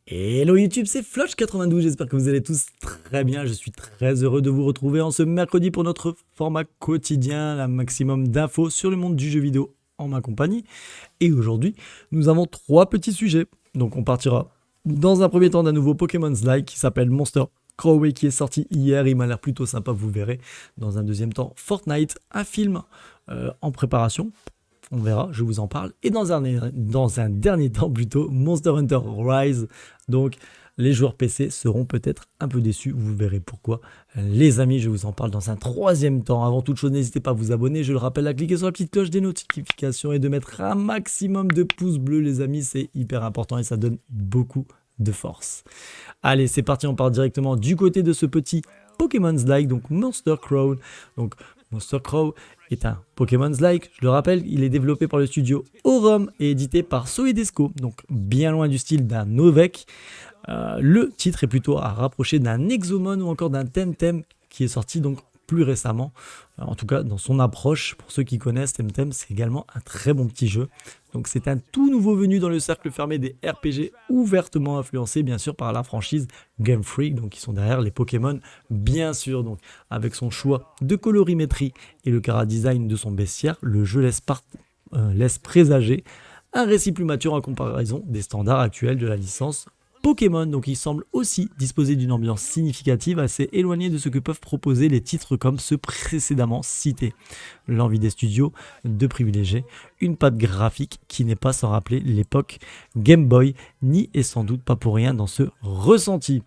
Hello YouTube, c'est Floch92, j'espère que vous allez tous très bien, je suis très heureux de vous retrouver en ce mercredi pour notre format quotidien, un maximum d'infos sur le monde du jeu vidéo en ma compagnie. Et aujourd'hui, nous avons 3 petits sujets. Donc on partira dans un premier temps d'un nouveau Pokémon's Like qui s'appelle Monster Crowway qui est sorti hier, il m'a l'air plutôt sympa, vous verrez. Dans un deuxième temps, Fortnite, un film en préparation. On verra, je vous en parle. Et dans un dernier temps plutôt, Monster Hunter Rise. Donc les joueurs PC seront peut-être un peu déçus, vous verrez pourquoi. Les amis, je vous en parle dans un troisième temps. Avant toute chose, n'hésitez pas à vous abonner, je le rappelle, à cliquer sur la petite cloche des notifications et de mettre un maximum de pouces bleus, les amis. C'est hyper important et ça donne beaucoup de force. Allez, c'est parti, on part directement du côté de ce petit Pokémon's Like, donc Monster Crow. Donc Monster Crow est un Pokémon's Like, je le rappelle, il est développé par le studio Aurum et édité par Soedesco, donc bien loin du style d'un Ovek. Le titre est plutôt à rapprocher d'un Exomon ou encore d'un Temtem qui est sorti donc plus récemment. En tout cas, dans son approche, pour ceux qui connaissent, Temtem, c'est également un très bon petit jeu. Donc c'est un tout nouveau venu dans le cercle fermé des RPG, ouvertement influencé bien sûr par la franchise Game Freak, donc qui sont derrière les Pokémon, bien sûr. Donc avec son choix de colorimétrie et le chara-design de son bestiaire, le jeu laisse présager un récit plus mature en comparaison des standards actuels de la licence Pokémon, donc il semble aussi disposer d'une ambiance significative assez éloignée de ce que peuvent proposer les titres comme ceux précédemment cités. L'envie des studios de privilégier une patte graphique qui n'est pas sans rappeler l'époque Game Boy, ni est sans doute pas pour rien dans ce ressenti.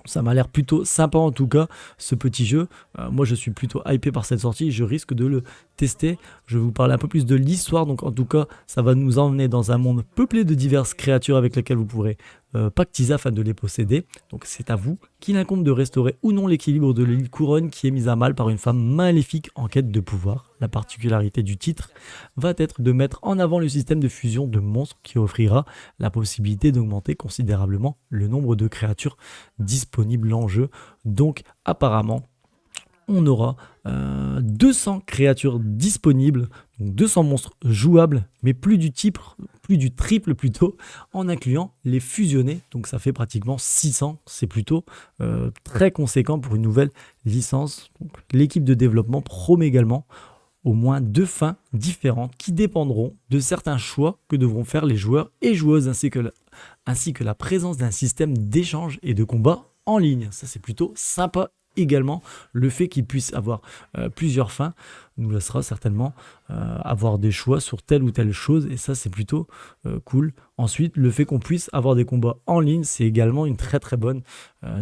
Ça m'a l'air plutôt sympa en tout cas, ce petit jeu. Moi je suis plutôt hypé par cette sortie, je risque de le tester. Je vais vous parler un peu plus de l'histoire, donc en tout cas ça va nous emmener dans un monde peuplé de diverses créatures avec lesquelles vous pourrez pactiser afin de les posséder. Donc c'est à vous qu'il incombe de restaurer ou non l'équilibre de l'île Couronne qui est mise à mal par une femme maléfique en quête de pouvoir. La particularité du titre va être de mettre en avant le système de fusion de monstres qui offrira la possibilité d'augmenter considérablement le nombre de créatures disponibles en jeu. Donc apparemment on aura 200 créatures disponibles, donc 200 monstres jouables, mais plus du triple plutôt, en incluant les fusionnés. Donc ça fait pratiquement 600, c'est plutôt très conséquent pour une nouvelle licence. L'équipe de développement promet également au moins 2 fins différentes qui dépendront de certains choix que devront faire les joueurs et joueuses, ainsi que la présence d'un système d'échange et de combat en ligne. Ça c'est plutôt sympa. Également, le fait qu'il puisse avoir plusieurs fins nous laissera certainement avoir des choix sur telle ou telle chose, et ça c'est plutôt cool. Ensuite, le fait qu'on puisse avoir des combats en ligne, c'est également une très très bonne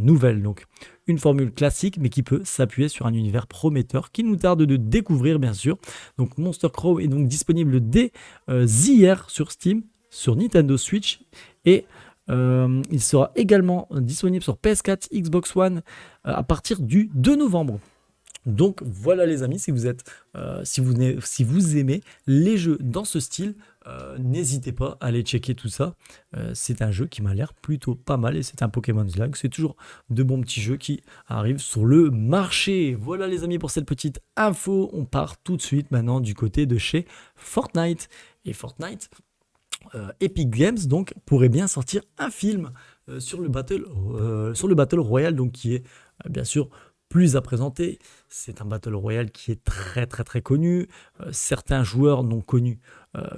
nouvelle. Donc une formule classique mais qui peut s'appuyer sur un univers prometteur qu'il nous tarde de découvrir bien sûr. Donc Monster Crow est donc disponible dès hier sur Steam, sur Nintendo Switch, et il sera également disponible sur PS4, Xbox One à partir du 2 novembre. Donc voilà les amis, si vous aimez les jeux dans ce style, n'hésitez pas à aller checker tout ça. C'est un jeu qui m'a l'air plutôt pas mal et c'est un Pokémon's Like. C'est toujours de bons petits jeux qui arrivent sur le marché. Voilà les amis pour cette petite info. On part tout de suite maintenant du côté de chez Fortnite. Et Fortnite, Epic Games donc pourrait bien sortir un film sur le Battle Royale, donc qui est bien sûr plus à présenter. C'est un Battle Royale qui est très très très connu. Certains joueurs n'ont connu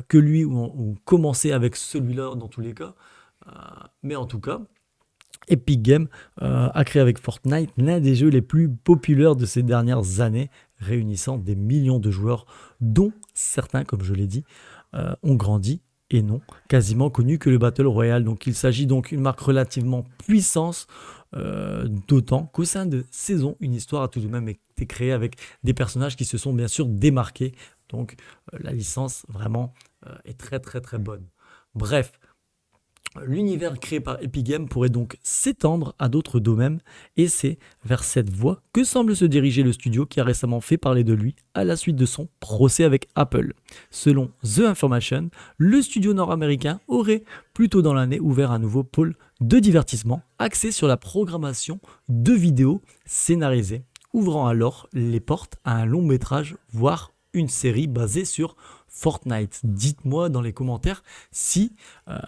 que lui ou ont commencé avec celui-là dans tous les cas. Mais en tout cas, Epic Games a créé avec Fortnite l'un des jeux les plus populaires de ces dernières années, réunissant des millions de joueurs, dont certains, comme je l'ai dit, ont grandi et non quasiment connu que le Battle Royale. Donc il s'agit donc d'une marque relativement puissante, d'autant qu'au sein de Saison, une histoire a tout de même été créée avec des personnages qui se sont bien sûr démarqués. Donc la licence vraiment est très très très bonne. Bref, l'univers créé par Epic Games pourrait donc s'étendre à d'autres domaines, et c'est vers cette voie que semble se diriger le studio qui a récemment fait parler de lui à la suite de son procès avec Apple. Selon The Information, le studio nord-américain aurait plus tôt dans l'année ouvert un nouveau pôle de divertissement axé sur la programmation de vidéos scénarisées, ouvrant alors les portes à un long métrage, voire une série basée sur Fortnite. Dites-moi dans les commentaires si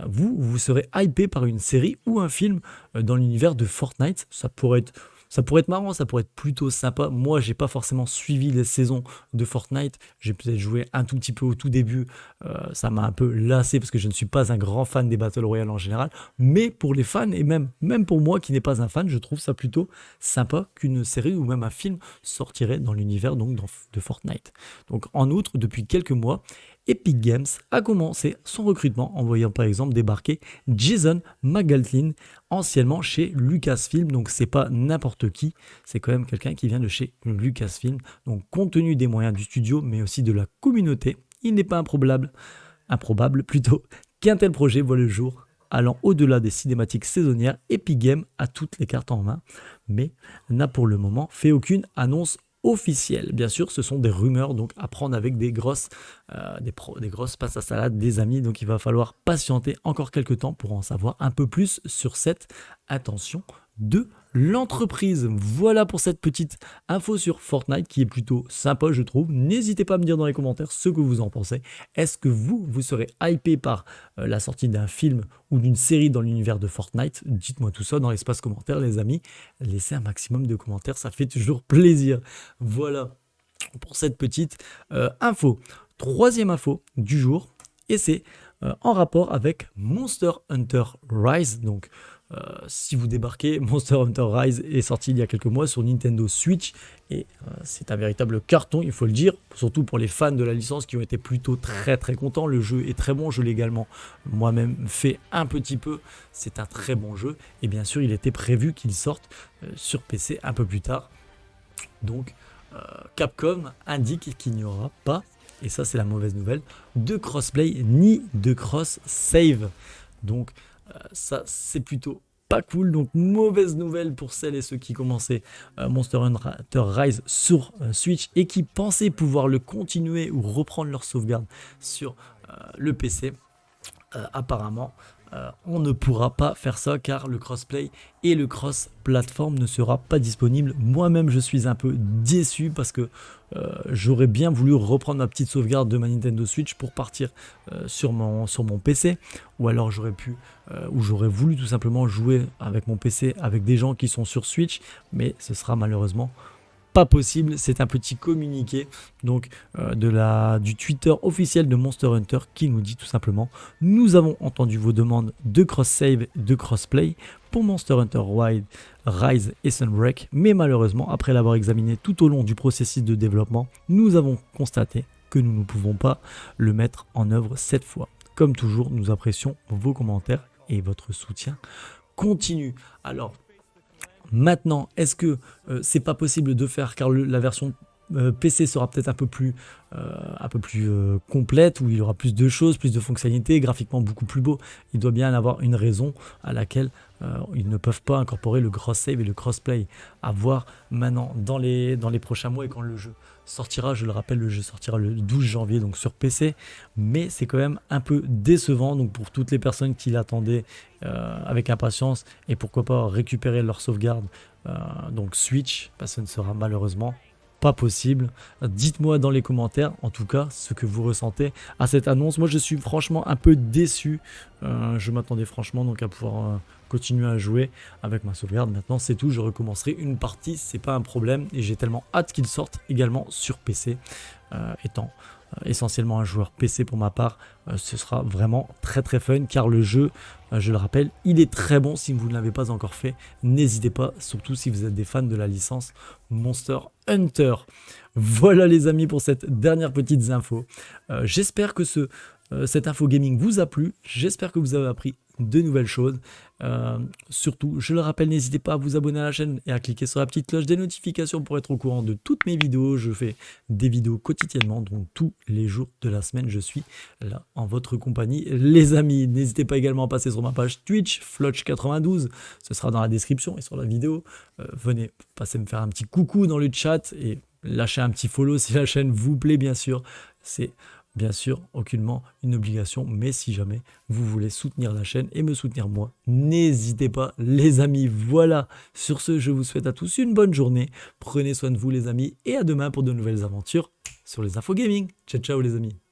vous serez hypé par une série ou un film dans l'univers de Fortnite. Ça pourrait être marrant, ça pourrait être plutôt sympa. Moi, j'ai pas forcément suivi les saisons de Fortnite. J'ai peut-être joué un tout petit peu au tout début. Ça m'a un peu lassé parce que je ne suis pas un grand fan des Battle Royale en général. Mais pour les fans et même pour moi qui n'est pas un fan, je trouve ça plutôt sympa qu'une série ou même un film sortirait dans l'univers donc de Fortnite. Donc en outre, depuis quelques mois, Epic Games a commencé son recrutement en voyant par exemple débarquer Jason McGaltlin, anciennement chez Lucasfilm. Donc c'est pas n'importe qui, c'est quand même quelqu'un qui vient de chez Lucasfilm. Donc compte tenu des moyens du studio mais aussi de la communauté, il n'est pas improbable plutôt qu'un tel projet voit le jour. Allant au-delà des cinématiques saisonnières, Epic Games a toutes les cartes en main, mais n'a pour le moment fait aucune annonce officielle. Bien sûr, ce sont des rumeurs, donc à prendre avec des grosses passes à salade, des amis. Donc il va falloir patienter encore quelques temps pour en savoir un peu plus sur cette intention de l'entreprise. Voilà pour cette petite info sur Fortnite qui est plutôt sympa, je trouve. N'hésitez pas à me dire dans les commentaires ce que vous en pensez. Est-ce que vous serez hypé par la sortie d'un film ou d'une série dans l'univers de Fortnite? Dites-moi tout ça dans l'espace commentaire, les amis. Laissez un maximum de commentaires, ça fait toujours plaisir. Voilà pour cette petite info. Troisième info du jour, et c'est en rapport avec Monster Hunter Rise. Donc si vous débarquez, Monster Hunter Rise est sorti il y a quelques mois sur Nintendo Switch et c'est un véritable carton, il faut le dire, surtout pour les fans de la licence qui ont été plutôt très contents. Le jeu est très bon, je l'ai également moi-même fait un petit peu, c'est un très bon jeu et bien sûr il était prévu qu'il sorte sur PC un peu plus tard. Donc Capcom indique qu'il n'y aura pas, et ça c'est la mauvaise nouvelle, de crossplay ni de cross-save. Donc ça c'est plutôt pas cool, donc mauvaise nouvelle pour celles et ceux qui commençaient Monster Hunter Rise sur Switch et qui pensaient pouvoir le continuer ou reprendre leur sauvegarde sur le PC. Apparemment on ne pourra pas faire ça car le crossplay et le cross-platform ne sera pas disponible. Moi-même je suis un peu déçu parce que j'aurais bien voulu reprendre ma petite sauvegarde de ma Nintendo Switch pour partir sur mon PC, ou alors j'aurais voulu tout simplement jouer avec mon PC avec des gens qui sont sur Switch, mais ce sera malheureusement pas possible. C'est un petit communiqué donc du Twitter officiel de Monster Hunter qui nous dit tout simplement: nous avons entendu vos demandes de cross-save, de cross-play pour Monster Hunter Rise et Sunbreak, mais malheureusement après l'avoir examiné tout au long du processus de développement, nous avons constaté que nous ne pouvons pas le mettre en œuvre cette fois. Comme toujours, nous apprécions vos commentaires et votre soutien continu. Alors maintenant, est-ce que c'est pas possible de faire car la version PC sera peut-être un peu plus complète, où il y aura plus de choses, plus de fonctionnalités, graphiquement beaucoup plus beau. Il doit bien y avoir une raison à laquelle ils ne peuvent pas incorporer le cross-save et le cross-play. À voir maintenant dans les prochains mois et quand le jeu sortira. Je le rappelle, le jeu sortira le 12 janvier donc sur PC, mais c'est quand même un peu décevant donc pour toutes les personnes qui l'attendaient avec impatience et pourquoi pas récupérer leur sauvegarde donc Switch, parce que ce ne sera malheureusement pas possible. Dites-moi dans les commentaires en tout cas ce que vous ressentez à cette annonce. Moi je suis franchement un peu déçu, je m'attendais franchement donc à pouvoir continuer à jouer avec ma sauvegarde. Maintenant c'est tout, je recommencerai une partie, c'est pas un problème, et j'ai tellement hâte qu'il sorte également sur PC, étant essentiellement un joueur PC pour ma part. Ce sera vraiment très fun car le jeu, je le rappelle, il est très bon. Si vous ne l'avez pas encore fait, n'hésitez pas, surtout si vous êtes des fans de la licence Monster Hunter. Voilà les amis pour cette dernière petite info. J'espère que cette info gaming vous a plu, j'espère que vous avez appris de nouvelles choses. Surtout, je le rappelle, n'hésitez pas à vous abonner à la chaîne et à cliquer sur la petite cloche des notifications pour être au courant de toutes mes vidéos. Je fais des vidéos quotidiennement, donc tous les jours de la semaine, je suis là en votre compagnie, les amis. N'hésitez pas également à passer sur ma page Twitch, Flotch92, ce sera dans la description et sur la vidéo. Venez passer me faire un petit coucou dans le chat et lâcher un petit follow si la chaîne vous plaît, bien sûr. C'est bien sûr aucunement une obligation, mais si jamais vous voulez soutenir la chaîne et me soutenir moi, n'hésitez pas les amis. Voilà, sur ce je vous souhaite à tous une bonne journée, prenez soin de vous les amis et à demain pour de nouvelles aventures sur les infos gaming. Ciao ciao les amis.